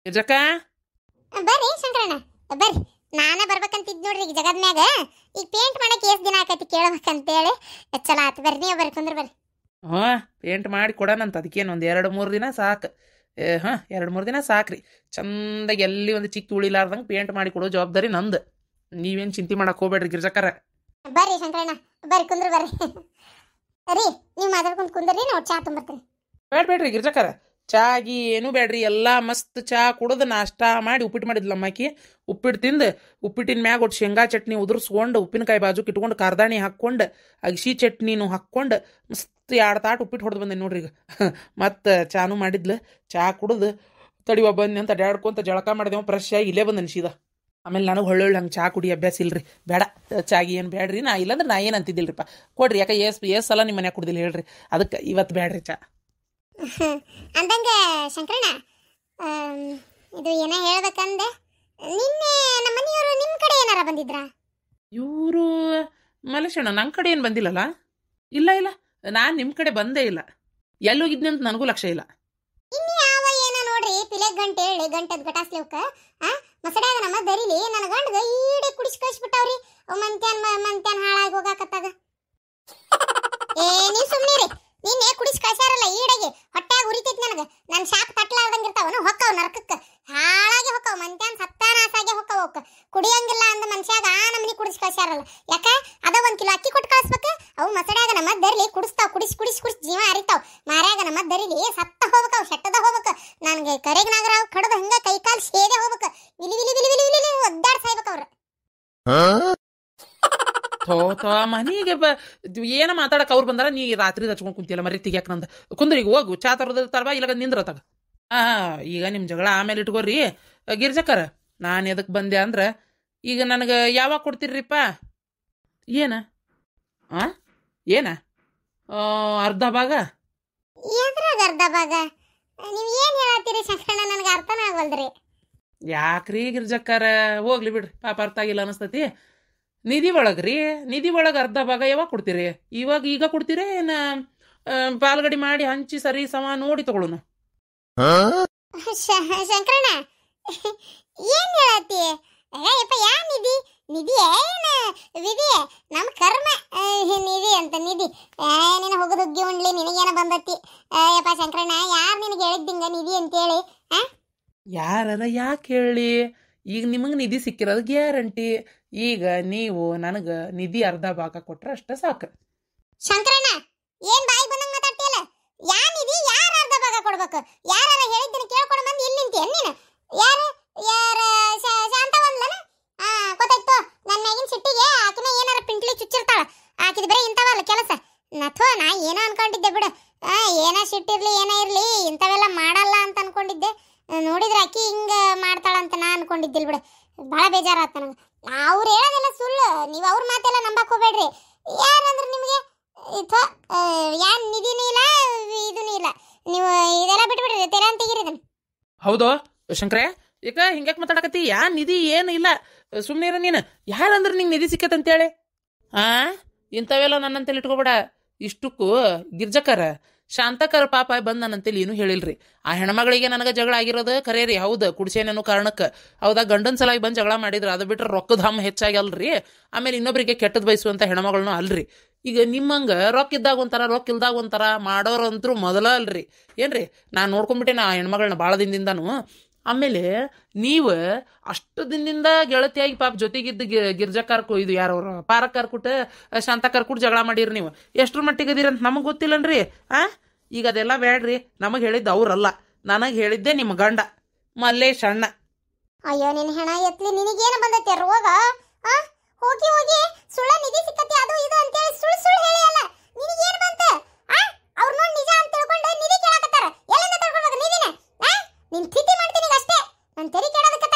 ಗಿರ್ಜಕ್ಕ ಬರ್ರಿ ಶಂಕರಣ್ಣ ಬರ್ರಿ. ನಾನ ಬರ್ಬೇಕಂತಿದ್ ನೋಡ್ರಿ ಈಗ ಜಗದ ಮ್ಯಾಗ. ಈಗ ಪೇಂಟ್ ಮಾಡಕ್ಕೆ ಎಷ್ಟ್ ದಿನ ಆಕೈತಿ ಕೇಳ್ಬೇಕಂತೇಳಿ ಚಲ ಆತು. ಬರ್ರಿ ನೀವು ಬರ್ರಿ, ಕುಂದ್ರ ಬರ್ರಿ. ಪೇಂಟ್ ಮಾಡಿ ಕೊಡೋಣಂತ. ಅದಕ್ಕೇನು ಒಂದು 2-3 ದಿನ ಸಾಕು. 2-3 ದಿನ ಸಾಕ್ರಿ. ಚಂದಾಗಿ ಎಲ್ಲಿ ಒಂದು ಚಿಕ್ಕ ಉಳಿಲಾರ್ದಂಗೆ ಪೇಂಟ್ ಮಾಡಿ ಕೊಡೋ ಜವಾಬ್ದಾರಿ ನಂದು. ನೀವೇನು ಚಿಂತೆ ಮಾಡಕ್ಕೆ ಹೋಗ್ಬೇಡ್ರಿ ಗಿರ್ಜಕ್ಕರ. ಬರ್ರಿ ಶಂಕರಣ್ಣ ಬರ್ರಿ, ಕುಂದ್ರ ಬರ್ರಿ. ರೀ ನೀವು ಮಾತಾಡ್ಕೊಂಡ್ ಕುಂದ್ರಿ, ನಾವು ಚಾ ತುಂಬರ್ತೀನಿ. ಬೇಡ್ರಿ ಗಿರ್ಜಕ್ಕರ, ಚಾ ಗಿ ಏನೂ ಬೇಡ್ರಿ. ಎಲ್ಲ ಮಸ್ತ್ ಚಾ ಕುಡಿದು ನಾಷ್ಟ ಮಾಡಿ ಉಪ್ಪಿಟ್ಟು ಮಾಡಿದ್ಲಮ್ಮಾಕಿ. ಉಪ್ಪಿಟ್ಟು ತಿಂದು ಉಪ್ಪಿಟ್ಟಿನ ಮ್ಯಾಗ ಒಟ್ಟು ಶೇಂಗಾ ಚಟ್ನಿ ಉದುರಿಸ್ಕೊಂಡು ಉಪ್ಪಿನಕಾಯಿ ಬಾಜುಕ್ಕೆ ಇಟ್ಕೊಂಡು ಕಾರ್ದಾಣಿ ಹಾಕ್ಕೊಂಡು ಅಗಸಿ ಚಟ್ನಿನೂ ಹಾಕ್ಕೊಂಡು ಮಸ್ತ್ 2 ತಾಟು ಉಪ್ಪಿಟ್ಟು ಹೊಡೆದು ಬಂದೆ ನೋಡ್ರಿ ಈಗ. ಮತ್ತು ಚಾನು ಮಾಡಿದ್ಲು. ಚಾ ಕುಡಿದು ತಡಿವ ಬನ್ನಿ ಅಂತ ಅಡ್ಯಾಡ್ಕೊಂತ ಜಳಕ ಮಾಡಿದೆವು. ಫ್ರೆಶ್ ಆಗಿ ಇಲ್ಲೇ ಬಂದು ಅನಿಸಿದ. ಆಮೇಲೆ ನನಗೆ ಹೊಳ್ಳೊಳ್ಳೆ ಹಂಗೆ ಚಾ ಕುಡಿ ಅಭ್ಯಾಸ ಇಲ್ರಿ. ಬೇಡ ಚಾಗಿ ಏನು ಬೇಡ್ರಿ. ನಾ ಇಲ್ಲಾಂದ್ರೆ ನಾ ಏನು ಅಂತಿದ್ದಿಲ್ರಿಪ್ಪ. ಕೊಡ್ರಿ, ಯಾಕೆ ಎಸ್ ಸಲ ನಿಮ್ಮ ಮನ್ಯಾಗ ಕುಡ್ದಿಲ್ಲ ಹೇಳ್ರಿ. ಅದಕ್ಕೆ ಇವತ್ತು ಬೇಡ್ರಿ ಚಾ. ಅಂದಂಗ ಶಂಕರಣ್ಣ, ಇದು ಏನ ಹೇಳ್ಬೇಕಂದೆ, ನಿನ್ನೆ ನಮ್ಮ ಮನೆಯವರು ನಿಮ್ಮ ಕಡೆ ಏನಾರ ಬಂದಿದ್ರಾ? ಇವರು ಮಲೇಶಣ್ಣ ನನ್ನ ಕಡೆ ಏನು ಬಂದಿಲ್ಲಲ್ಲ. ಇಲ್ಲ ನಾನು ನಿಮ್ಮ ಕಡೆ ಬಂದೇ ಇಲ್ಲ. ಎಲ್ಲೋಗಿದ್ನಿ ಅಂತ ನನಗೂ ಲಕ್ಷ್ಯ ಇಲ್ಲ. ಇನ್ನು ಯಾವ ಏನ ನೋಡ್ರಿ ಪಿಲೆ ಗಂಟೆ ಹೇಳಿ ಗಂಟದ ಗಟಾಸ್ಲೇವ್ಕ ಮಸಡ್ಯಾಗ ನಮ್ಮ ದರಿಲಿ ನನ್ನ ಗಂಡಗ ಈಡೆ ಕುಡಿಸಿ ಕಳಿಸ್ಬಿಟ್ಟಾವ್ರಿ. ಮಂತ್ಯಾನ್ ಹಾಳಾಗಿ ಹೋಗಾಕತ್ತಾಗ. ಏ ನೀವು ಸುಮ್ಮನಿರಿ. ನಿನ್ನೆ ಕುಡಿಸಿ ಕಳ್ಸ್ಯಾರಲ್ಲ ಈಡೆಗೆ ಹೊಟ್ಟ್ಯಾಗ ಉರಿತೈತಿ ನನಗೆ. ನನ್ನ ಶಾಪ್ ತಟ್ಲಾರ್ದಂಗೆ ಇರ್ತಾವನು ಹೊಕ್ಕವ್ ನರಕಕ್ಕೆ. ಹಾಳಾಗಿ ಹೊಕ್ಕವ್ ಮಂತ್ಯಾನ್ ಸತ್ತಾನಾಸಾಗೆ ಹೊಕ್ಕವ್. ಅವಕ್ಕೆ ಕುಡಿಯಂಗಿಲ್ಲ ಅಂದ ಮನುಷ್ಯಾಗ ಆ ನಮ್ಮನಿ ಕುಡಿಸಿ ಕಳ್ಸ್ಯಾರಲ್ಲ. ಯಾಕೆ ಅದ 1 ಕಿಲೋ ಅಕ್ಕಿ ಕೊಟ್ಟು ಕಳಿಸ್ಬೇಕು. ಅವು ಮಸಡ್ಯಾಗ ನಮ್ಮ ದರಿಲಿ ಕುಡಿಸ್ತಾವ್. ಕುಡಿಸಿ ಜೀವ ಹರಿತಾವ್. ಮಾರ್ಯಾಗ ನಮ್ಮ ದರಿಲಿ ಸತ್ತ ಹೋಗ್ಬೇಕು. ಅವು ಶೆಟ್ಟದ ಹೋಗ್ಬೇಕು. ನನಗೆ ಕರೆಗ್ ನಾಗರ ಕಡದ ಹಂಗ ಕೈ ಕಾಲು ಸೇದೆ ಹೋಗ್ಬೇಕು. ವಿಲಿ ವಿಲಿ ವಿಲಿ ವಿಲಿ ವಿಲಿ ಒದ್ದಾಡ್ ಸಾಯ್ಬೇಕು ಅವ್ರು. ಮನೆಗೆ ಏನ ಮಾತಾಡಕ್ಕೆ ಅವ್ರು ಬಂದಾರ. ನೀ ರಾತ್ರಿ ಹಚ್ಕೊಂಡು ಕುಂತಿಲ್ಲ ಮರಿ ತೆಗಿಯಾಕ ನಂದು. ಕುಂದ್ರಿ ಈಗ ಹೋಗು, ಚಾ ತರದಲ್ವಾ ಇಲ್ಲ ನಿಂದ್ರತಾಗ. ಈಗ ನಿಮ್ಮ ಜಗಳ ಆಮೇಲೆ ಇಟ್ಕೋರಿ ಗಿರ್ಜಕ್ಕರ. ನಾನು ಎದಕ್ಕೆ ಬಂದೆ ಅಂದ್ರೆ, ಈಗ ನನಗೆ ಯಾವಾಗ ಕೊಡ್ತೀರಿಪ್ಪ? ಏನ ಅರ್ಧ ಭಾಗ? ಎದ್ರಾಗ ಅರ್ಧ ಭಾಗ? ನೀವು ಏನು ಹೇಳತ್ತೀರಿ ಶಂಕರಣ್ಣ? ನನಗೆ ಅರ್ಥನ ಆಗವಲ್ದ್ರಿ. ಯಾಕ್ರಿ ಗಿರ್ಜಕ್ಕರ, ಹೋಗ್ಲಿ ಬಿಡ್ರಿ. ಪಾಪ ಅರ್ಥ ಆಗಿಲ್ಲ ಅನಿಸ್ತತಿ. ನಿಧಿ ಒಳಗೆ ಅರ್ಧ ಭಾಗ ಯಾವಾಗ ಕೊಡ್ತೀರಿ? ಈಗ ಕೊಡ್ತೀರಿ ಏನ ಪಾಲ್ಗಡಿ ಮಾಡಿ ಹಂಚಿ ಸರಿ ಸಮ ನೋಡಿ ತಗೊಳ್ಳೋಣ? ಶಂಕರಣ್ಣ ಏನ್ ಹೇಳತ್ತಿ? ಯಪ್ಪ ಯಾ ನಿಧಿ? ನಿಧಿ ಏನ ವಿಧಿ? ನಮ್ಮ ಕರ್ಮ ನಿಧಿ ಅಂತ. ನಿಧಿ ನೀನು ಹೋಗೋದುಗ್ಗಿ ಉಣ್ಲಿ, ನಿನಗೇನ ಬಂದತಿ? ಯಪ್ಪ ಶಂಕರಣ್ಣ, ಯಾರು ನಿನಗೆ ಹೇಳಿದ್ದಿಂಗ ನಿಧಿ ಅಂತೇಳಿ? ಯಾರ ಯಾಕೆ ಹೇಳಿ? ಈಗ ನಿಮಗೆ ನಿಧಿ ಸಿಕ್ಕಿರೋದು ಗ್ಯಾರಂಟಿ. ಈಗ ನೀವು ನನಗೆ ನಿಧಿ ಅರ್ಧ ಭಾಗ ಕೊಟ್ರೆ ಅಷ್ಟೇ ಸಾಕು. ಶಂಕರಣ್ಣ ಏನ್ ಬಾಯಿ ಬಂದಂಗ ಮಾತಾಡ್ತಿಯಲ್ಲ? ಯಾ ನಿಧಿ ಯಾರ ಅರ್ಧ ಭಾಗ ಕೊಡ್ಬೇಕು? ಯಾರ ಹೇಳಿದ್ದನ್ನ ಕೇಳ್ಕೊಂಡು ಬಂದು ಇಲ್ಲಿ ನಿಂತಿ ನೀನು? ಯಾರು ಶಾಂತ ಒಂದ್ಲನ? ಗೊತ್ತಾಯ್ತು. ನನ್ನ ಮ್ಯಾಗಿನ ಸಿಟ್ಟಿಗೆ ಆಕಿನ ಏನಾರ ಪಿಂಟ್ಲಿ ಚುಚ್ಚಿರ್ತಾಳ. ಆಕಿದ ಬರೀ ಇಂಥವಲ್ಲ ಕೆಲಸ. ನಾ ಏನೋ ಅನ್ಕೊಂಡಿದ್ದೆ ಬಿಡು. ಏನ ಸಿಟ್ಟಿರ್ಲಿ ಏನ ಇರ್ಲಿ ಇಂಥವೆಲ್ಲ ಮಾಡಲ್ಲ ಅಂತ ಅನ್ಕೊಂಡಿದ್ದೆ. ನೋಡಿದ್ರೆ ಆಕಿ ಹಿಂಗ ಮಾಡ್ತಾಳಂತ ನಾ ಅನ್ಕೊಂಡಿದ್ದಿಲ್ ಬಿಡು. ಭಾಳ ಬೇಜಾರಾತ ನನಗೆ. ಅವ್ರು ಹೇಳೋದೆಲ್ಲ ಸುಳ್ಳು. ನೀವು ಅವ್ರ ಮಾತೆಲ್ಲ ನಂಬಕ್ ಹೋಗ್ಬೇಡ್ರಿ. ಯಾರಂದ್ರೆ ನಿಮಗೆ ಯಾನ್ ನಿಧಿನೂ ಇಲ್ಲ ಇದೂ ಇಲ್ಲ. ನೀವು ಇದೆಲ್ಲ ಬಿಟ್ಬಿಡ್ರಿ, ತೆರ ಅಂತ ತೆಗಿರಿದನ್. ಹೌದು ಶಂಕರ, ಈಗ ಹಿಂಗ್ಯಾಕೆ ಮಾತಾಡಕತ್ತಿ? ಯಾ ನಿಧಿ ಏನು ಇಲ್ಲ, ಸುಮ್ಮನೆ ಇರ ನೀನು. ಯಾರಂದ್ರೆ ನಿಂಗೆ ನಿಧಿ ಸಿಕ್ಕತ್ತಂತೇಳಿ ಇಂಥವೆಲ್ಲ ನನ್ನಂತೇಳಿ ಇಟ್ಕೋಬೇಡ. ಇಷ್ಟಕ್ಕೂ ಗಿರ್ಜಕ್ಕರ ಶಾಂತಕರ ಪಾಪ ಬಂದು ನನ್ನಂತೇಳಿ ಏನೂ ಹೇಳಿಲ್ರಿ. ಆ ಹೆಣ್ಮಗಳಿಗೆ ನನಗೆ ಜಗಳ ಆಗಿರೋದು ಖರೇ ರೀ. ಹೌದು, ಕುಡ್ಸೇನೇನೋ ಕಾರಣಕ್ಕೆ. ಹೌದಾ, ಗಂಡನ ಸಲಾಗಿ ಬಂದು ಜಗಳ ಮಾಡಿದ್ರು. ಅದು ಬಿಟ್ಟರೆ ರೊಕ್ಕದ ಹಮ್ಮ ಹೆಚ್ಚಾಗಿ ಅಲ್ರಿ. ಆಮೇಲೆ ಇನ್ನೊಬ್ಬರಿಗೆ ಕೆಟ್ಟದ್ದು ಬಯಸುವಂಥ ಹೆಣ್ಮಗಳನ್ನೂ ಅಲ್ರಿ. ಈಗ ನಿಮ್ಮಂಗೆ ರೊಕ್ಕ ಇದ್ದಾಗ ಒಂಥರ, ರೊಕ್ಕ ಇಲ್ದಾಗ ಒಂಥರ ಮಾಡೋರಂತರೂ ಮೊದಲ ಅಲ್ರಿ. ಏನ್ರಿ, ನಾನು ನೋಡ್ಕೊಂಡ್ಬಿಟ್ಟೆ ಆ ಹೆಣ್ಮಗಳನ್ನ ಭಾಳ ದಿನದಿಂದನೂ. ಆಮೇಲೆ ನೀವು ಅಷ್ಟು ದಿನದಿಂದ ಗೆಳತಿಯಾಗಿ ಪಾಪ ಜೊತೆಗಿದ್ದ ಗಿರ್ಜಕ್ಕಾರ್ಕು ಇದು ಯಾರವ್ರು ಪಾರಕ್ಕಾರ್ಕುಟ್ಟು ಶಾಂತಕಾರ್ಕುಟ್ಟು ಜಗಳ ಮಾಡಿರಿ. ನೀವು ಎಷ್ಟ್ರ ಮಟ್ಟಿಗೆ ಅದೀರಂತ ನಮಗೆ ಗೊತ್ತಿಲ್ಲನ್ರಿ. ಈಗ ಅದೆಲ್ಲ ಬೇಡ್ರಿ. ನಮಗೆ ಹೇಳಿದ್ದು ಅವ್ರಲ್ಲ, ನನಗೆ ಹೇಳಿದ್ದೆ ನಿಮ್ಮ ಗಂಡ ಮಲ್ಲೇಶ್ ಅಣ್ಣ. ಅಯ್ಯೋ ನಿನ್ನ ಹೆಣ ಎತ್ಲಿ, ನಿನಗೇನು ಬಂದೈತೆ ರೋಗ? ಹೋಗಿ ಹೋಗಿ ಸುಳ್ಳ ನಿಧಿ ಸಿಕ್ಕತಿ ಅದು ಇದು ಅಂತೇಳಿ ಸುಳ್ಳು ಹೇಳಿ ಅಲ್ಲ. ನಿನಗೇನು ಬಂತು? ಅವ್ರು ನೋಡಿ ನಿಜ ಅಂತ ತಿಳ್ಕೊಂಡು ನಿಧಿ ಕೇಳಕತ್ತಾರ. ಎಲ್ಲಿಂದ ತಿಳ್ಕೊಳ್ಬೇಕು ನಿಧಿನ? ನಿನ್ ಸ್ಥಿತಿ ಮಾಡ್ತೀನಿ ಅಷ್ಟೇ. ನಾನು ತೆರಿ ಕೇಳೋದಕ್ಕೆ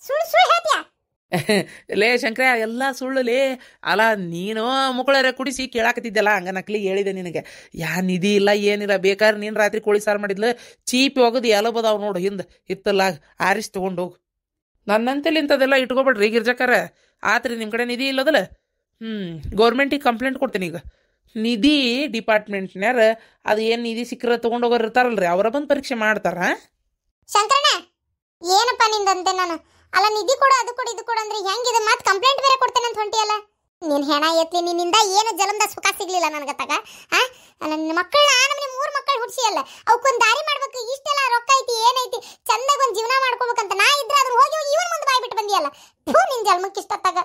ಸುಳ್ಳು ಹೇಳ್ತೀಯ? ಲೇ ಶಂಕರ, ಎಲ್ಲ ಸುಳ್ಳು ಲೇ. ಅಲ್ಲ, ನೀನು ಮುಕ್ಕಳರೆ ಕುಡಿಸಿ ಕೇಳಾಕತ್ತಿದ್ದಲ್ಲ, ಹಂಗ ನಕ್ಲಿಗೆ ಹೇಳಿದೆ ನಿನಗೆ. ಯಾ ನಿಧಿ ಇಲ್ಲ ಏನಿಲ್ಲ. ಬೇಕಾದ್ರೆ ನೀನು ರಾತ್ರಿ ಕೋಳಿ ಸಾರು ಮಾಡಿದ್ಲು ಚೀಪಿ ಹೋಗೋದು ಎಲ್ಲ ಬದಾವ್ ನೋಡು ಹಿಂದೆ ಹಿತ್ತಲಾಗ ಆರಿಸಿ ತೊಗೊಂಡು ಹೋಗು. ನನ್ನಂತೇಳಿ ಇಂಥದ್ದೆಲ್ಲ ಇಟ್ಕೊಬೇಡ್ರಿ ಗಿರ್ಜಕ್ಕರ. ಆತ್ರಿ ನಿಮ್ಮ ಕಡೆ ನಿಧಿ ಇಲ್ಲದಲ್ಲ? ಗೌರ್ಮೆಂಟಿಗೆ ಕಂಪ್ಲೇಂಟ್ ಕೊಡ್ತೀನಿ. ಈಗ ನಿಧಿ ಡಿಪಾರ್ಟ್ಮೆಂಟ್ನ್ಯಾರ ಅದು ಏನು ನಿಧಿ ಸಿಕ್ಕರೆ ತೊಗೊಂಡೋಗೋರು ಇರ್ತಾರಲ್ರಿ, ಅವರ ಬಂದು ಪರೀಕ್ಷೆ ಮಾಡ್ತಾರ. ಶಂಕರಣ್ಣ ಏನ ಅಂದೆ ನಾನು. ಅಲ್ಲ ನಿಧಿ ಕೊಡು ಅದು ಕೊಡು ಇದು ಕೊಡು ಅಂದ್ರೆ ಹೆಂಗಿದೆ? ಮತ್ತೆ ಕಂಪ್ಲೇಂಟ್ ಬೇರೆ ಕೊಡ್ತೇನೆ ಅಂತ ಹೊಂಟಿಯಲ್ಲ. ನೀನ್ ಹೆಣ ಎತ್ಲಿ, ನಿನ್ನಿಂದ ಏನು ಜಲಮದ ಸುಖ ಸಿಗ್ಲಿಲ್ಲ ನನಗತ್ತಾಗ. ನನ್ನ ಮಕ್ಕಳನ್ನ ನಮ್ಮನೆ 3 ಮಕ್ಕಳು ಹುಡ್ಸಿಯಲ್ಲ, ಅವಕ್ಕೊಂದು ದಾರಿ ಮಾಡ್ಬೇಕು. ಇಷ್ಟೆಲ್ಲ ರೊಕ್ಕ ಐತಿ ಏನೈತಿ ಚಂದಾಗ ಒಂದು ಜೀವನ ಮಾಡ್ಕೋಬೇಕಂತ ನಾ ಇದ್ರೆ ಅದನ್ನ ಹೋಗಿ ಹೋಗಿ ಇವನ್ ಮುಂದೆ ಬಾಯ್ ಬಿಟ್ಟು ಬಂದಿಯಲ್ಲ. ಥೂ ನಿನ್ ಜನ್ಮಕ್ಕೆ ಇಷ್ಟತ್ತಾಗ.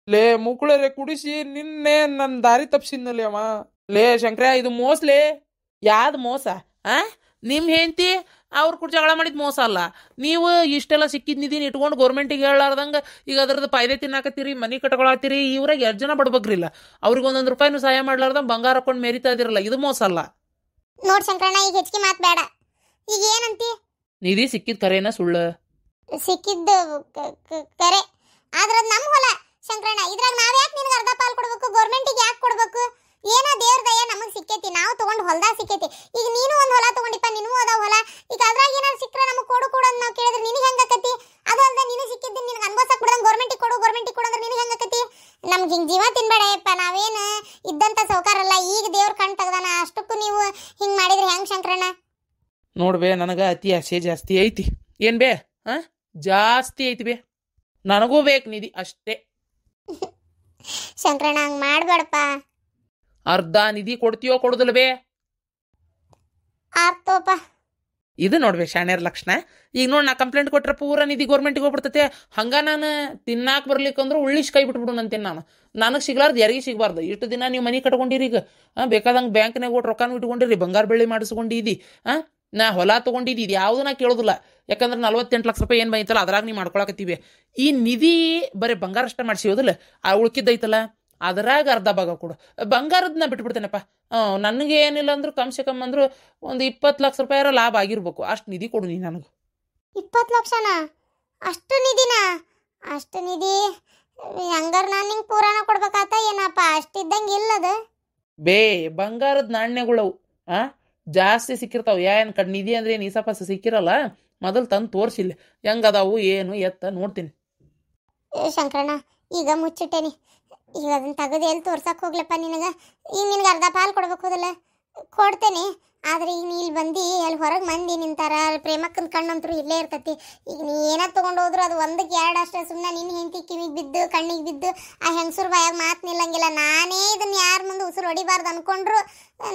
ಲೇ ಮುಕ್ಕಳರೆ ಕುಡಿಸಿ ನಿನ್ನೆ ನನ್ನ ದಾರಿ ತಪ್ಸಿದ್ನಲ್ಲಿ ಅವ. ಲೇ ಶಂಕರ, ಇದು ಮೋಸ್ಲೇ. ಯಾವ್ದು ಮೋಸ? ನಿಮ್ಮ ಹೆಂಡತಿ ಅವ್ರ ಕೂಡ ಜಗಳ ಮಾಡಿದ ಮೋಸ ಅಲ್ಲ. ನೀವು ಇಷ್ಟೆಲ್ಲ ಸಿಕ್ಕಿದ್ ನಿಧಿನ ಇಟ್ಕೊಂಡು ಗೌರ್ಮೆಂಟಿಗೆ ಹೇಳಾರ್ದಂಗೆ ಈಗ ಅದ್ರದ್ದು ಫಾಯ್ದೆ ತಿನ್ನಾಕತ್ತೀರಿ, ಮನೆ ಕಟ್ಕೊಳತ್ತೀರಿ. ಇವ್ರಾಗ 2 ಜನ ಬಡ್ಬೇಕ್ರಿಲ್ಲ, ಅವ್ರಿಗೆ 1 ರೂಪಾಯಿನೂ ಸಹಾಯ ಮಾಡ್ಲಾರ್ದಂಗೆ ಬಂಗಾರ ಹಾಕೊಂಡು ಮೆರಿತಾ ಇದಿರಲ್ಲ, ಇದು ಮೋಸ ಅಲ್ಲ. ನೋಡ್ ಶಂಕರಣ್ಣ, ಈಗ ಹೆಚ್ಚಿಗೆ ಮಾತು ಬೇಡ. ಈಗ ಏನಂತಿ? ನಿಧಿ ಸಿಕ್ಕಿದ್ ಕರೇನ ಸುಳ್ಳು? ಸಿಕ್ಕಿದ್ದು ಕರೆ, ಆದ್ರೆ ಅದು ನಮ್ಮ ಹೊಲ ಶಂಕರಣ್ಣ. ಇದ್ರಾಗ ನಾವ್ ಯಾಕೆ ನಿನಗೆ ಅರ್ಧ ಪಾಲ್ ಕೊಡ್ಬೇಕು? ಗೌರ್ಮೆಂಟಿಗೆ ಯಾಕೆ ಕೊಡ್ಬೇಕು? ಏನೋ ದೇವ್ರ ದಯ ನಮಗೆ ಸಿಕ್ಕೈತಿ, ನಾವು ತಗೊಂಡು ಹೊಲದಾಗ ಸಿಕ್ಕೈತಿ. ಈಗ ನೀನು ಒಂದು ಹೊಲ ತಗೊಂಡಿಪ್ಪ, ನಿನಗೂ ಅದಾವ ಹೊಲ. ಈಗ ಅದ್ರಾಗ ಏನಾದ್ರು ಸಿಕ್ಕರೆ ನಮಗೆ ಕೊಡು ಅಂತ ನಾವು ಕೇಳಿದ್ರೆ ನಿನಗೆ ಹೆಂಗಾಕತಿ? ಅದು ಅಲ್ದ ನೀನು ಸಿಕ್ಕಿದ್ದು ನಿನಗೆ ಅನ್ಭವಿಸಕ್ ಬಿಡಂಗೆ ಗೌರ್ಮೆಂಟಿಗೆ ಕೊಡು ಅಂದ್ರೆ ನಿನಗೆ ಹೆಂಗಾಕತಿ? ನಮ್ಗೆ ಹಿಂಗೆ ಜೀವ ತಿನ್ಬೇಡಪ್ಪ, ನಾವೇನು ಇದ್ದಂಥ ಸೌಕಾರಲ್ಲ. ಈಗ ದೇವ್ರ ಕಣ್ ತೆಗ್ದಾನ, ಅಷ್ಟಕ್ಕೂ ನೀವು ಹಿಂಗೆ ಮಾಡಿದ್ರೆ ಹೆಂಗೆ ಶಂಕರಣ್ಣ? ನೋಡ್ಬೇ, ನನಗೆ ಅತಿ ಆಸೆ ಜಾಸ್ತಿ ಐತಿ. ಏನ್ ಬೇ? ಜಾಸ್ತಿ ಐತಿ ಬೇ, ನನಗೂ ಬೇಕು ನಿಧಿ ಅಷ್ಟೇ. ಶಂಕರಣ್ಣ ಹಂಗೆ ಮಾಡಬೇಡಪ್ಪ. ಅರ್ಧ ನಿಧಿ ಕೊಡ್ತೀಯೋ ಕೊಡುದಿಲ್ಲ ಬೇ? ಆರ್ತೋಪ. ಇದು ನೋಡ್ಬೇ ಶಾಣ್ಯರ ಲಕ್ಷಣ. ಈಗ ನೋಡಿ, ನಾ ಕಂಪ್ಲೇಂಟ್ ಕೊಟ್ರೆ ಪೂರ ನಿಧಿ ಗೌರ್ಮೆಂಟಿಗೆ ಹೋಗ್ಬಿಡ್ತೈತೆ. ಹಂಗ ನಾನು ತಿನ್ನಾಕ ಬರ್ಲಿಕ್ಕಂದ್ರೆ ಉಳ್ಳಿಸ್ ಕೈ ಬಿಟ್ಬಿಡು ಅಂತೀನಿ ನಾನು. ನನಗೆ ಸಿಗ್ಲಾರ್ದು ಯಾರಿಗೆ ಸಿಗಬಾರ್ದು. ಇಷ್ಟು ದಿನ ನೀವು ಮನೆ ಕಟ್ಕೊಂಡಿರಿ, ಈಗ ಬೇಕಾದಂಗೆ ಬ್ಯಾಂಕ್ನಾಗ ಒಟ್ಟು ರೊಕ್ಕನೂ ಇಟ್ಕೊಂಡಿರಿ, ಬಂಗಾರ ಬೆಳ್ಳಿ ಮಾಡಿಸ್ಕೊಂಡಿದ್ದಿ, ನಾ ಹೊಲ ತೊಗೊಂಡಿದ್ದು, ಇದು ಯಾವುದು ನಾ ಕೇಳೋದಿಲ್ಲ. ಯಾಕಂದ್ರೆ 48 ಲಕ್ಷ ರೂಪಾಯಿ ಏನು ಬಂತಲ್ಲ ಅದ್ರಾಗ ನೀವು ಮಾಡ್ಕೊಳಕತ್ತೀವಿ. ಈ ನಿಧಿ ಬರೀ ಬಂಗಾರ ಅಷ್ಟೇ ಮಾಡಿಸಿಯೋದಿಲ್ಲ, ಆ ಉಳ್ಕಿದ್ದೈತಲ್ಲ ಅದ್ರಾಗ ಅರ್ಧ ಭಾಗ ಕೊಡು. ಬಂಗಾರದನ್ನ ಬಿಟ್ಬಿಡ್ತೇನಪ್ಪ. ನನಗೆ ಏನಿಲ್ಲ ಅಂದ್ರೂ ಕಮ್ಸೆ ಕಮ್ ಅಂದ್ರು ಒಂದು 20 ಲಕ್ಷ ರೂಪಾಯಿ ಲಾಭ ಆಗಿರ್ಬೇಕು. ಅಷ್ಟು ನಿಧಿ ಕೊಡು ನೀ ನನಗೆ. 20 ಲಕ್ಷನಾ? ಅಷ್ಟು ನಿಧಿನ? ಅಷ್ಟು ನಿಧಿ ಹಂಗಾರ ನಾನು ನಿಂಗೆ ಪೂರಾನ ಕೊಡ್ಬೇಕಾತ ಏನಪ್ಪ? ಅಷ್ಟಿದ್ದಂಗೆ ಇಲ್ಲದು ಬೇ. ಬಂಗಾರದ ನಾಣ್ಯಗಳವು ಜಾಸ್ತಿ ಸಿಕ್ಕಿರ್ತಾವ. ಏನು ನಿಧಿ ಅಂದ್ರೆ ಏನು ಈಸಪಾಸ ಸಿಕ್ಕಿರಲ್ಲ. ಮೊದಲು ತಂದು ತೋರಿಸಿಲ್ಲ ಹೆಂಗದಾವು ಏನು ಎತ್ತ ನೋಡ್ತೀನಿ. ಶಂಕರಣ್ಣ, ಈಗ ಮುಚ್ಚಿಟ್ಟೇನಿ. ಈಗ ಅದನ್ನ ತೆಗೆದು ಎಲ್ಲಿ ತೋರ್ಸಕ್ಕೆ ಹೋಗ್ಲಪ್ಪ ನಿನಗೆ? ಈಗ ನಿನಗೆ ಅರ್ಧ ಪಾಲು ಕೊಡ್ಬೇಕು ಹೋದಲ್ಲ, ಕೊಡ್ತೇನೆ. ಆದರೆ ಈಗ ನೀ ಇಲ್ಲಿ ಬಂದು ಅಲ್ಲಿ ಹೊರಗೆ ಮಂದಿ ನಿಂತಾರ, ಪ್ರೇಮಕ್ಕನ ಕಣ್ಣಂತರೂ ಇಲ್ಲೇ ಇರ್ತೈತಿ. ಈಗ ನೀ ಏನ ತೊಗೊಂಡು ಹೋದ್ರು ಅದು 1ಕ್ಕೆ 2 ಅಷ್ಟೇ. ಸುಮ್ಮನೆ ನಿನ್ನ ಹೆಂಡತಿ ಕಿವಿಗೆ ಬಿದ್ದು ಕಣ್ಣಿಗೆ ಬಿದ್ದು ಆ ಹೆಂಗಸರು ಬಾಯಾಗ ಮಾತು ನಿಲ್ಲಂಗಿಲ್ಲ. ನಾನೇ ಇದನ್ನು ಯಾರ ಮುಂದೆ ಉಸಿರು ಹೊಡಿಬಾರ್ದು ಅಂದ್ಕೊಂಡ್ರು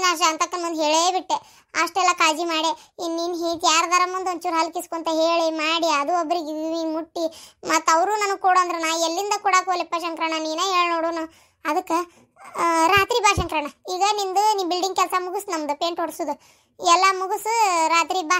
ನಾ ಶಾಂತಕ್ಕನ ಮುಂದೆ ಹೇಳೇ ಬಿಟ್ಟೆ. ಅಷ್ಟೆಲ್ಲ ಕಾಳಜಿ ಮಾಡಿ ಇನ್ನು ನಿನ್ನ ಹೇಗೆ ಯಾರ್ದಾರ ಮುಂದೆ ಒಂಚೂರು ಹಲ್ಕಿಸ್ಕೊಂತ ಹೇಳಿ ಮಾಡಿ ಅದು ಒಬ್ರಿಗೆ ಮುಟ್ಟಿ ಮತ್ತು ಅವರು ನನಗೆ ಕೊಡು ಅಂದ್ರೆ ನಾ ಎಲ್ಲಿಂದ ಕೊಡಕ್ಕೆ ಹೋಗ್ಲಿಪ್ಪ ಶಂಕರಣ್ಣ? ನೀನೇ ಹೇಳಿ ನೋಡೋಣ. ಅದಕ್ಕೆ ರಾತ್ರಿ ಬಾ ಶಂಕರಣ್ಣ. ಈಗ ನಿಂದು ನೀ ಬಿಲ್ಡಿಂಗ್ ಕೆಲಸ ಮುಗಿಸ್, ನಮ್ದು ಪೇಂಟ್ ಹೊಡ್ಸೋದು ಎಲ್ಲ ಮುಗಿಸು. ರಾತ್ರಿ ಬಾ.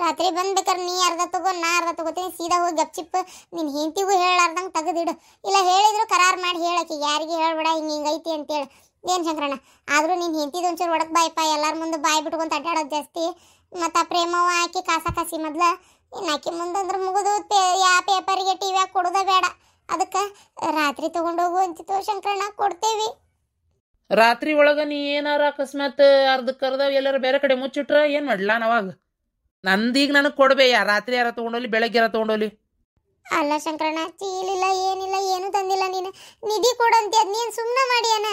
ರಾತ್ರಿ ಬಂದ್ಬೇಕಾರೆ ನೀ ಅರ್ಧ ತಗೋ, ನಾ ಅರ್ಧ ತಗೋತೀನಿ. ಸೀದಾ ಹೋಗಿ ಗಪ್ಚಿಪ್ ನಿನ್ನ ಹೆಂಡತಿಗೂ ಹೇಳಾರ್ದಂಗೆ ತೆಗೆದಿಡು. ಇಲ್ಲ ಹೇಳಿದ್ರು ಕರಾರು ಮಾಡಿ ಹೇಳಕ್ಕೆ, ಯಾರಿಗೆ ಹೇಳ್ಬೇಡ ಹಿಂಗೈತಿ ಅಂತೇಳಿ. ಏನು ಶಂಕರಣ್ಣ, ಆದರೂ ನೀನು ಹೆಂಡತಿದು ಒಂಚೂರು ಒಡಕ್ ಬಾಯಪ್ಪ. ಎಲ್ಲರ ಮುಂದೆ ಬಾಯಿ ಬಿಟ್ಕೊಂತ ಅಡ್ಡಾಡೋದು ಜಾಸ್ತಿ. ಮತ್ತು ಆ ಪ್ರೇಮವ ಆಕಿ ಕಾಸಿ ಮೊದ್ಲು ಇನ್ನು ಆಕಿ ಮುಂದಂದ್ರೆ ಮುಗಿದು ಯಾವ ಪೇಪರಿಗೆ ಟಿವಿಯಾಗ ಕೊಡೋದೇ ಬೇಡ. ಅದಕ್ಕೆ ರಾತ್ರಿ ತೊಗೊಂಡೋಗು ಅಂತಿತ್ತು ಶಂಕರಣ್ಣ, ಕೊಡ್ತೇವಿ. ರಾತ್ರಿ ಒಳಗೆ ನೀ ಏನಾರ ಅಕಸ್ಮಾತ್ ಅರ್ಧಕ್ಕರ್ಧ ಎಲ್ಲಾರ ಬೇರೆ ಕಡೆ ಮುಚ್ಚಿಟ್ರ ಏನು ಮಾಡ್ಲಾ ನಾವಾಗ? ನಂದೀಗ ನನಗೆ ಕೊಡ್ಬೇಯ. ರಾತ್ರಿ ಯಾರ ತೊಗೊಂಡೋಲಿ, ಬೆಳಗ್ಗೆ ಯಾರ ತೊಗೊಂಡೋಲಿ? ಅಲ್ಲ ಶಂಕರಣ್ಣ, ಚೀಲಿಲ್ಲ ಏನಿಲ್ಲ, ಏನು ತಂದಿಲ್ಲ. ನೀನು ನಿಧಿ ಕೊಡಂತಿ, ಅದು ನೀನು ಸುಮ್ಮನೆ ಮಾಡಿ ಅನ್ನ.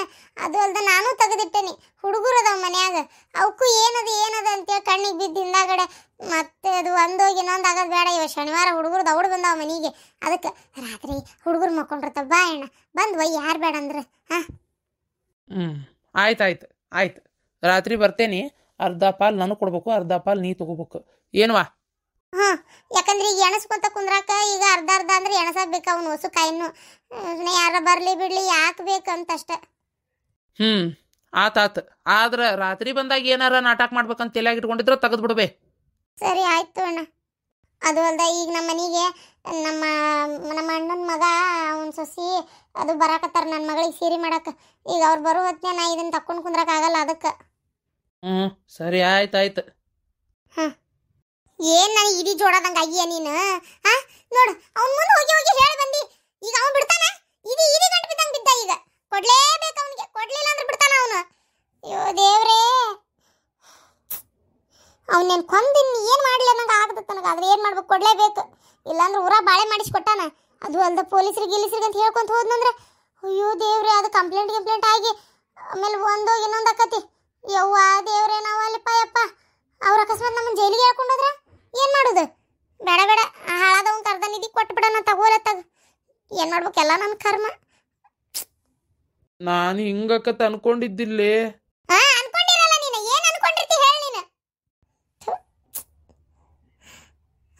ಅದು ಅಲ್ದ ನಾನು ತೆಗೆದಿಟ್ಟೇನಿ. ಹುಡುಗರು ಅದಾವ ಮನ್ಯಾಗ, ಅವಕ್ಕೂ ಏನದ ಅಂತೇಳಿ ಕಣ್ಣಿಗೆ ಬಿದ್ದು ಹಿಂದಾಗಡೆ ಮತ್ತೆ ಅದು ಒಂದೋಗಿ ಇನ್ನೊಂದು ಆಗೋದು ಬೇಡ. ಇವ ಶನಿವಾರ ಹುಡುಗರು ದೌಡ್ ಬಂದಾವ ಮನೆಗೆ. ಅದಕ್ಕೆ ರಾತ್ರಿ ಹುಡುಗರು ಮಕ್ಕೊಂಡಿರ್ತಾವ. ಬಾ ಅಣ್ಣ, ಬಂದ್ವ ಯಾರು ಬೇಡ ಅಂದ್ರೆ. ಆಯ್ತು. ರಾತ್ರಿ ಬರ್ತೇನೆ. ಅರ್ಧ ಪಾಲ್ ನನಗೆ ಕೊಡ್ಬೇಕು, ಅರ್ಧ ಪಾಲ್ ನೀ ತಗೋಬೇಕು. ಏನ್ವಾ? ಯಾಕಂದ್ರೆ ಈಗ ಎಣಸ್ಕೊಂತ ಕುಂದ್ರಾಕ ಈಗ ಅರ್ಧ ಅಂದ್ರೆ ಎಣಸಬೇಕು. ಅವನು ಹೊಸ ಕಾಯಿನ್ನು ಯಾರ ಬರ್ಲಿ ಬಿಡ್ಲಿ ಯಾಕೆ ಬೇಕಂತಷ್ಟೆ. ಆತಾತ. ಆದ್ರೆ ರಾತ್ರಿ ಬಂದಾಗ ಏನಾರ ನಾಟಕ ಮಾಡ್ಬೇಕಂತ ತಲೆಯಾಗಿ ಇಟ್ಕೊಂಡಿದ್ರೆ ತೆಗೆದು ಬಿಡ್ಬೇ. ಸರಿ ಆಯ್ತು ಅಣ್ಣ. ಅದು ಅಲ್ದ ಈಗ ನಮ್ಮ ಮನೆಗೆ ನಮ್ಮ ಅಣ್ಣನ ಮಗ ಅವನ ಸೊಸಿ ಅದು ಬರಾಕತ್ತಾರ ನನ್ನ ಮಗಳಿಗೆ ಸೀರೆ ಮಾಡಕ್ಕೆ. ಈಗ ಅವ್ರು ಬರೋ ಹೊತ್ತಿನ ನಾ ಇದನ್ನ ತಕ್ಕೊಂಡು ಕುಂದ್ರಕ್ಕೆ ಆಗಲ್ಲ. ಅದಕ್ಕೆ ಸರಿ ಆಯ್ತು. ಏನ್ ನನಗೆ ಇಡೀ ಜೋಡದಂಗ ಅಯ್ಯ ನೀನು? ನೋಡು ಅವ್ನ ಮುಂದೆ ಹೋಗಿ ಹೇಳಿ ಬಂದಿ. ಈಗ ಅವ್ನು ಬಿಡ್ತಾನ? ಇಡೀ ಗಂಟು ಬಿದ್ದಂಗೆ ಬಿದ್ದ. ಈಗ ಕೊಡ್ಲೇಬೇಕು ಅವನಿಗೆ, ಕೊಡ್ಲಿಲ್ಲ ಅಂದ್ರೆ ಬಿಡ್ತಾನ ಅವನು. ಅಯ್ಯೋ ದೇವ್ರೇ, ಅವನೇನು ಕೊಂದಿನ್ ಏನು ಮಾಡಲಿ ಅನ್ನಂಗೆ ಆಗ್ತದೆ ನನಗೆ. ಆದ್ರೆ ಏನು ಮಾಡ್ಬೇಕು? ಕೊಡ್ಲೇಬೇಕು. ಇಲ್ಲಾಂದ್ರೆ ಊರ ಬಾಳೆ ಮಾಡಿಸ್ಕೊಟ್ಟಾನ. ಅದು ಅಲ್ದ ಪೊಲೀಸರಿಗೆ ಅಂತ ಹೇಳ್ಕೊಂತ ಹೋದ್ನಂದ್ರೆ ಅಯ್ಯೋ ದೇವ್ರೆ, ಅದು ಕಂಪ್ಲೇಂಟ್ ಆಗಿ ಆಮೇಲೆ ಒಂದೋಗಿ ಇನ್ನೊಂದು ಆಕತಿ. ಯವ್ವ ದೇವ್ರೇ, ನಾವು ಅಲ್ಲಿಪ್ಪ ಯಪ್ಪ ಅವ್ರ ಅಕಸ್ಮಾತ್ ನಮ್ಮನ್ನು ಜೈಲಿಗೆ ಹೇಳ್ಕೊಂಡೋದ್ರೆ ಏನು ಮಾಡೋದು? ಬೇಡ ಹಾಳಾದವಂಗೆ ಅರ್ಧ ಏನು ಮಾಡ್ಬೇಕೆಲ್ಲ ನನ್ನ ಕರ್ಮ. ನಾನು ಹಿಂಗಕ್ಕತ್ತ ಅನ್ಕೊಂಡಿದ್ದಿಲ್ಲೇ. ಅನ್ಕೊಂಡಿರಲ್ಲ ನೀನು. ಏನು ಅನ್ಕೊಂಡಿರ್ತಿ ಹೇಳಿ ನೀನು.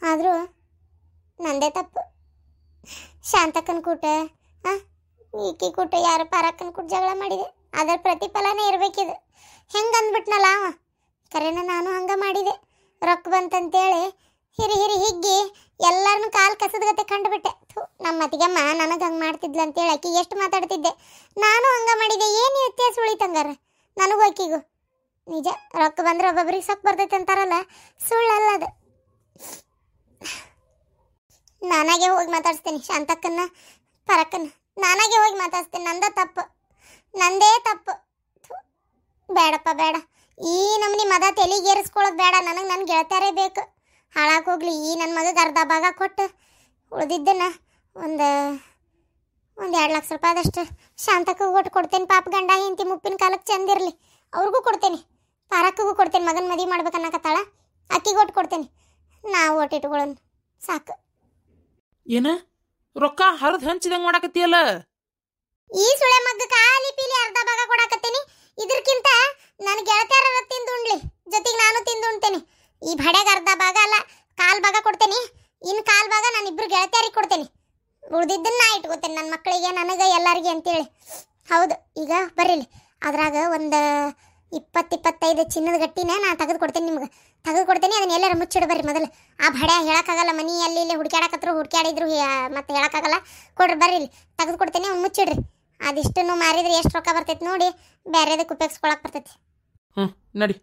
ಆದರೂ ನಂದೇ ತಪ್ಪು. ಶಾಂತಕ್ಕನ ಕೂಟ ಈಕಿ ಕೂಟ ಯಾರು ಪಾರಕ್ಕನ ಕೂಟ ಜಗಳ ಮಾಡಿದೆ. ಅದರ ಪ್ರತಿಫಲನೇ ಇರಬೇಕಿದು. ಹೆಂಗೆ ಅಂದ್ಬಿಟ್ನಲ್ಲ ಅವ. ಕರೆನ ನಾನು ಹಂಗೆ ಮಾಡಿದೆ. ರೊಕ್ಕ ಬಂತಂತೇಳಿ ಹಿರಿ ಹಿಗ್ಗಿ ಎಲ್ಲರನ್ನೂ ಕಾಲು ಕಸದಗತೆ ಕಂಡುಬಿಟ್ಟೆ. ನಮ್ಮ ಅತ್ತಿಗೆಮ್ಮ ನನಗೆ ಹಂಗೆ ಮಾಡ್ತಿದ್ಲು ಅಂತೇಳಿ ಆಕಿ ಎಷ್ಟು ಮಾತಾಡ್ತಿದ್ದೆ. ನಾನು ಹಂಗೆ ಮಾಡಿದೆ. ಏನು ವ್ಯತ್ಯಾಸ ಉಳಿತಂಗಾರ ನನಗೂ ಆಕಿಗೂ? ನಿಜ, ರೊಕ್ಕ ಬಂದ್ರೆ ಒಬ್ಬೊಬ್ರಿಗೆ ಸೊಪ್ಪು ಬರ್ತೈತೆ ಅಂತಾರಲ್ಲ, ಸುಳ್ಳಲ್ಲ ಅದು. ನಾನಾಗೆ ಹೋಗಿ ಮಾತಾಡ್ಸ್ತೀನಿ ಶಾಂತಕ್ಕನ್ನ ಪರಕ್ಕನ್ನ. ನಾನಾಗೆ ಹೋಗಿ ಮಾತಾಡ್ಸ್ತೀನಿ. ನಂದೇ ತಪ್ಪು. ಬೇಡಪ್ಪ ಬೇಡ. ಈ ನಮ್ಮನಿ ಮದ ತೆಲಿಗೇರಿಸ್ಕೊಳ್ಳೋದು ಬೇಡ. ನನಗೆ ನನ್ನ ಗೆಳತಿಯರೇ ಬೇಕು. ಹಾಳಾಗಿ ಹೋಗ್ಲಿ. ಈ ನನ್ನ ಮಗಗೆ ಅರ್ಧ ಭಾಗ ಕೊಟ್ಟು ಉಳಿದಿದ್ದನ್ನ ಒಂದು 2 ಲಕ್ಷ ರೂಪಾಯಿದಷ್ಟು ಶಾಂತಕ್ಕಗೂ ಕೊಡ್ತೇನೆ. ಪಾಪ ಗಂಡ ಹೆಂಡತಿ ಮುಪ್ಪಿನ ಕಾಲಕ್ಕೆ ಚಂದಿರಲಿ. ಅವ್ರಿಗೂ ಕೊಡ್ತೇನೆ, ಪಾರಕ್ಕಗೂ ಕೊಡ್ತೇನೆ. ಮಗನ ಮದುವೆ ಮಾಡ್ಬೇಕನ್ನಕತ್ತಾಳ, ಅಕ್ಕಿಗೆ ಕೊಡ್ತೇನೆ. ನಾವು ಇಟ್ಕೊಳ್ಳೋಣ ಸಾಕು. ಏನ ರೊಕ್ಕ ಹರಿದು ಹಂಚಿದಂಗೆ ಮಾಡಕತ್ತೀಯಲ್ಲ? ಈ ಸುಳೆ ಮಗ್ಗ ಖಾಲಿ ಪೀಲಿ ಅರ್ಧ ಭಾಗ ಕೊಡಾಕತ್ತೀನಿ. ಇದಕ್ಕಿಂತ ನನ್ನ ಗೆಳತಿಯರ ತಿಂದು ಉಣ್ಲಿ, ಜೊತೆಗೆ ನಾನು ತಿಂದು ಉಣ್ತೇನೆ. ಈ ಬಡ್ಯಾಗ ಅರ್ಧ ಭಾಗ ಅಲ್ಲ, 1/4 ಭಾಗ ಕೊಡ್ತೇನೆ. ಇನ್ನು 1/4 ಭಾಗ ನಾನು ಇಬ್ಬರು ಗೆಳತಿಯರಿಗೆ ಕೊಡ್ತೇನೆ. ಉಳ್ದಿದ್ದನ್ನ ನಾ ಇಟ್ಕೋತೇನೆ ನನ್ನ ಮಕ್ಕಳಿಗೆ, ನನಗೆ, ಎಲ್ಲರಿಗೆ ಅಂತೇಳಿ. ಹೌದು, ಈಗ ಬರ್ರಿಲಿ. ಅದ್ರಾಗ ಒಂದು 20-25 ಚಿನ್ನದ ಗಟ್ಟಿನ ನಾನು ತೆಗೆದು ಕೊಡ್ತೇನೆ. ನಿಮ್ಗೆ ತೆಗೆದು ಕೊಡ್ತೇನೆ. ಅದನ್ನ ಎಲ್ಲರ ಮುಚ್ಚಿಡು ಬರ್ರಿ ಮೊದಲು. ಆ ಭಡ್ಯ ಹೇಳೋಕ್ಕಾಗಲ್ಲ. ಮನಿ ಅಲ್ಲಿ ಇಲ್ಲಿ ಹುಡುಕ್ಯಾಡಿದ್ರು ಮತ್ತೆ ಹೇಳೋಕ್ಕಾಗಲ್ಲ. ಕೊಡ್ರಿ ಬರ್ರಿ, ತೆಗೆದು ಕೊಡ್ತೇನೆ. ಅವ್ನು ಮುಚ್ಚಿಡ್ರಿ. ಅದಿಷ್ಟನ್ನು ಮಾರಿದ್ರೆ ಎಷ್ಟು ರೊಕ್ಕ ಬರ್ತೈತೆ ನೋಡಿ, ಬೇರೆದಕ್ಕೆ ಉಪಯೋಗಿಸ್ಕೊಳಕ್ಕೆ ಬರ್ತೈತಿ. ನಡಿ.